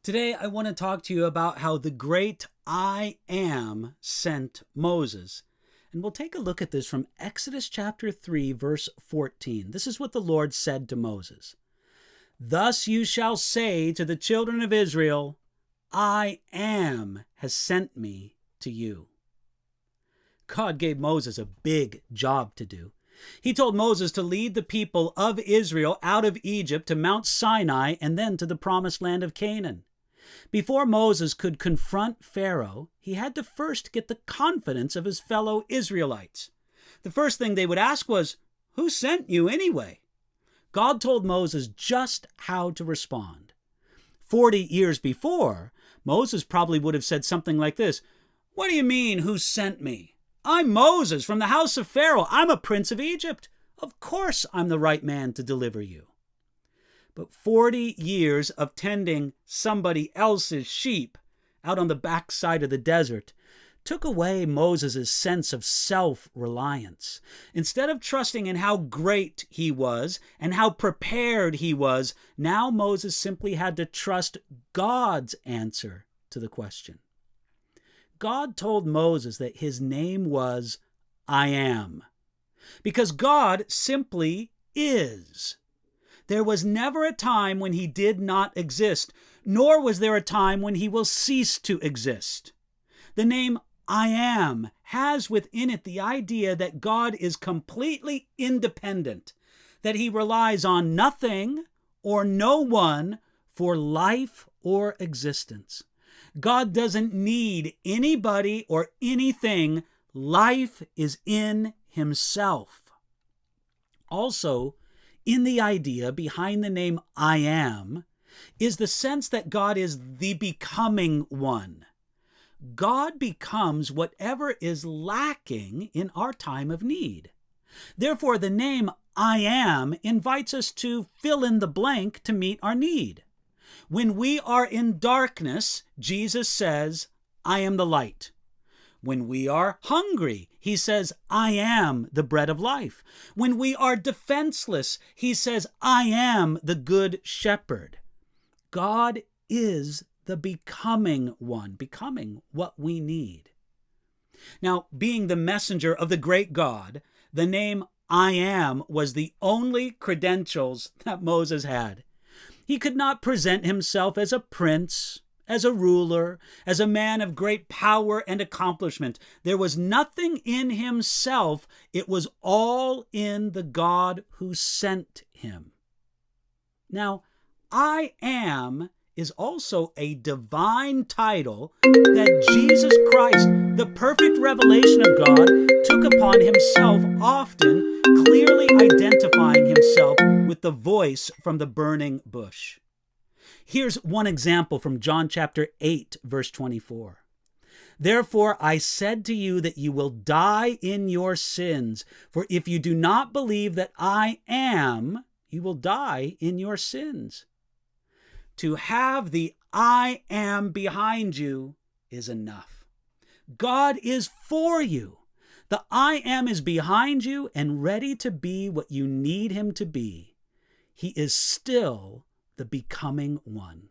Today, I want to talk to you about how the great I Am sent Moses. And we'll take a look at this from Exodus chapter 3, verse 14. This is what the Lord said to Moses. Thus you shall say to the children of Israel, I Am has sent me to you. God gave Moses a big job to do. He told Moses to lead the people of Israel out of Egypt to Mount Sinai and then to the promised land of Canaan. Before Moses could confront Pharaoh, he had to first get the confidence of his fellow Israelites. The first thing they would ask was, who sent you anyway? God told Moses just how to respond. 40 years before, Moses probably would have said something like this, What do you mean, who sent me? I'm Moses from the house of Pharaoh. I'm a prince of Egypt. Of course I'm the right man to deliver you. But 40 years of tending somebody else's sheep out on the backside of the desert took away Moses' sense of self-reliance. Instead of trusting in how great he was and how prepared he was, now Moses simply had to trust God's answer to the question. God told Moses that his name was I Am, because God simply is. There was never a time when he did not exist, nor was there a time when he will cease to exist. The name I Am has within it the idea that God is completely independent, that he relies on nothing or no one for life or existence. God doesn't need anybody or anything. Life is in himself. Also, in the idea behind the name I Am is the sense that God is the becoming one. God becomes whatever is lacking in our time of need. Therefore, the name I Am invites us to fill in the blank to meet our need. When we are in darkness, Jesus says, I am the light. When we are hungry, he says, I am the bread of life. When we are defenseless, he says, I am the good shepherd. God is the becoming one, becoming what we need. Now, being the messenger of the great God, the name I Am was the only credentials that Moses had. He could not present himself as a prince, as a ruler, as a man of great power and accomplishment. There was nothing in himself. It was all in the God who sent him. Now, I Am is also a divine title that Jesus Christ, the perfect revelation of God, took upon himself often, clearly identifying himself with the voice from the burning bush. Here's one example from John chapter 8, verse 24. Therefore I said to you that you will die in your sins, for if you do not believe that I am, you will die in your sins. To have the I Am behind you is enough. God is for you. The I Am is behind you and ready to be what you need him to be. He is still the becoming one.